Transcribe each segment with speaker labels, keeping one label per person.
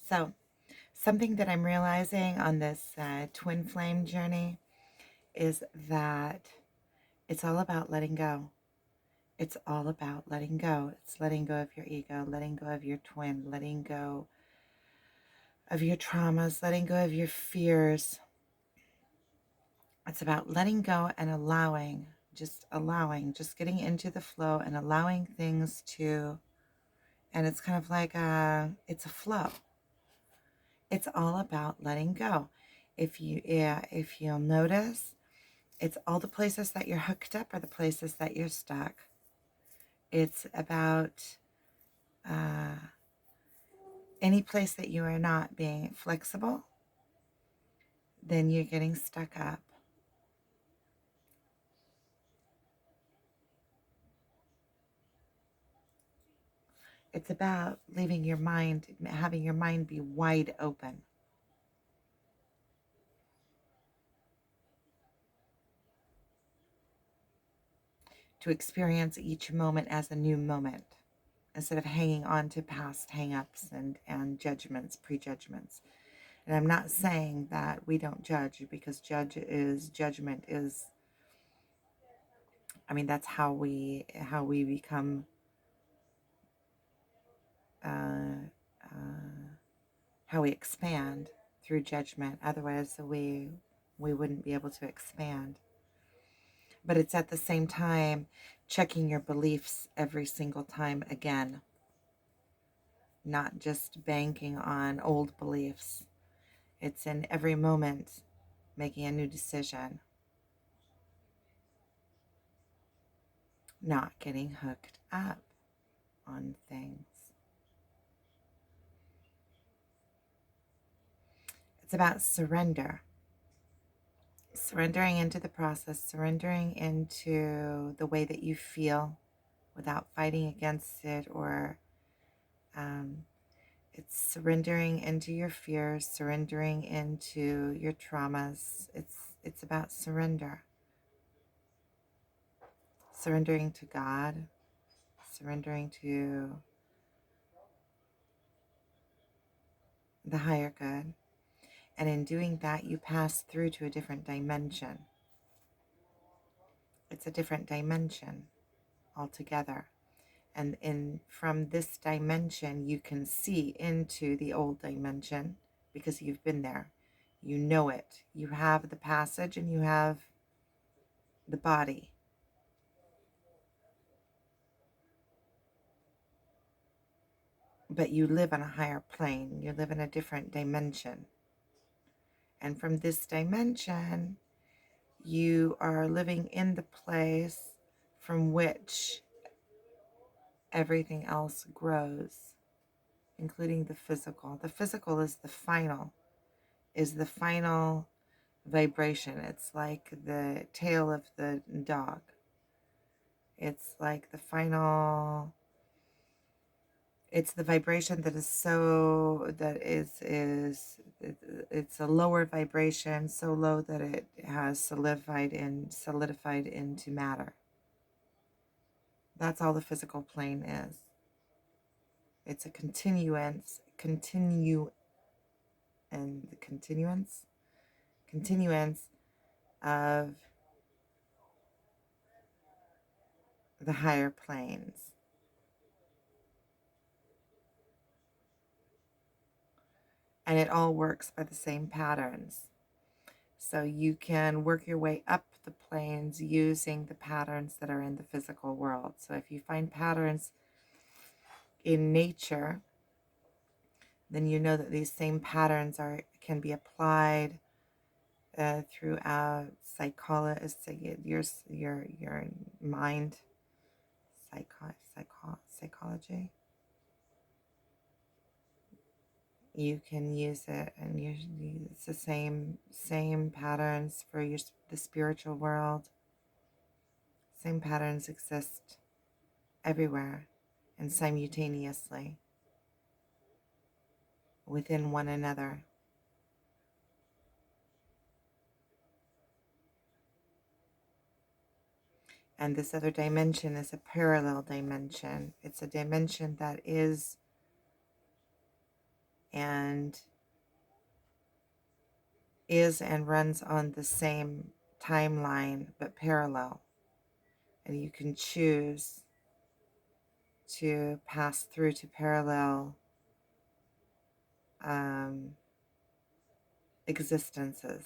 Speaker 1: So, something that I'm realizing on this twin flame journey is that it's all about letting go. It's all about letting go. It's letting go of your ego, letting go of your twin, letting go of your traumas, letting go of your fears. It's about letting go and allowing, just getting into the flow and allowing things to, and it's kind of like it's a flow. It's all about letting go. If you'll notice, it's all the places that you're hooked up are the places that you're stuck. It's about uh, any place that you are not being flexible, then you're getting stuck up. It's about leaving your mind, having your mind be wide open. To experience each moment as a new moment instead of hanging on to past hang-ups and judgments, prejudgments. And I'm not saying that we don't judge, because judgment is, I mean, that's how we become uh, uh, how we expand through judgment. Otherwise we wouldn't be able to expand. But it's at the same time checking your beliefs every single time again, not just banking on old beliefs. It's in every moment making a new decision, not getting hooked up on things. It's about surrender. Surrendering into the process, surrendering into the way that you feel without fighting against it, or um, it's surrendering into your fears, surrendering into your traumas. It's about surrender. Surrendering to God, surrendering to the higher good. And in doing that, you pass through to a different dimension. It's a different dimension altogether. And from this dimension, you can see into the old dimension because you've been there. You know it. You have the passage and you have the body. But you live on a higher plane. You live in a different dimension. And from this dimension, you are living in the place from which everything else grows, including the physical. The physical is the final vibration. It's like the tail of the dog. It's like the final, it's the vibration that is it's a lower vibration, so low that it has solidified into matter. That's all the physical plane is. It's a continuance of the higher planes. And it all works by the same patterns. So you can work your way up the planes using the patterns that are in the physical world. So if you find patterns in nature, then you know that these same patterns can be applied throughout your mind, psychology. You can use it, and it's the same patterns for the spiritual world. Same patterns exist everywhere and simultaneously within one another. And this other dimension is a parallel dimension. It's a dimension that is and is and runs on the same timeline but parallel. And you can choose to pass through to parallel existences.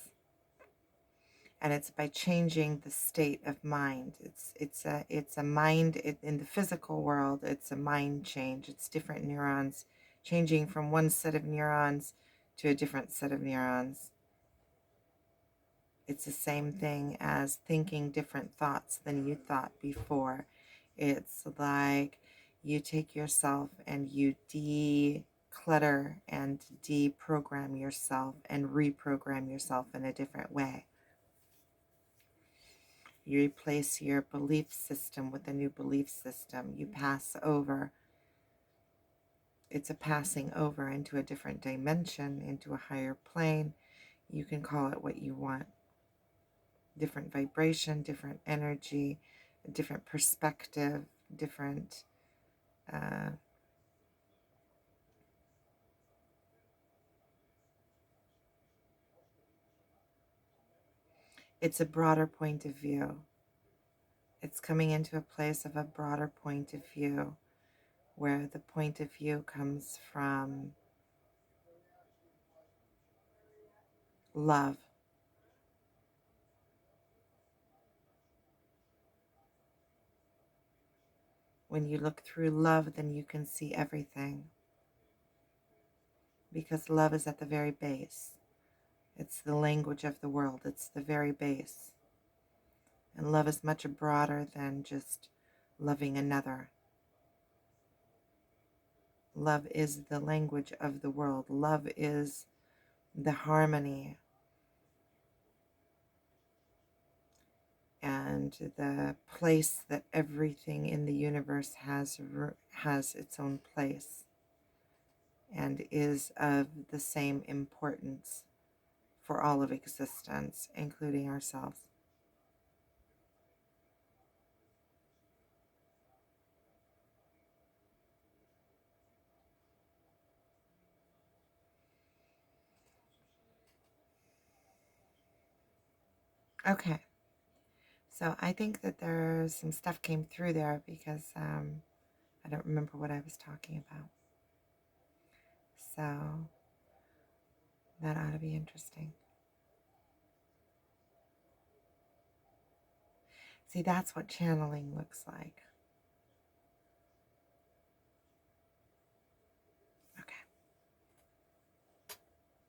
Speaker 1: And it's by changing the state of mind. It's a mind in the physical world. It's a mind change. It's different neurons changing from one set of neurons to a different set of neurons. It's the same thing as thinking different thoughts than you thought before. It's like you take yourself and you declutter and deprogram yourself and reprogram yourself in a different way. You replace your belief system with a new belief system. You pass over. It's a passing over into a different dimension, into a higher plane. You can call it what you want. Different vibration, different energy, different perspective, different it's a broader point of view. It's coming into a place of a broader point of view where the point of view comes from love. When you look through love, then you can see everything. Because love is at the very base. It's the language of the world. It's the very base. And love is much broader than just loving another. Love is the language of the world. Love is the harmony and the place that everything in the universe has its own place and is of the same importance for all of existence, including ourselves. Okay, so I think that there's some stuff came through there because I don't remember what I was talking about. So that ought to be interesting. See, that's what channeling looks like.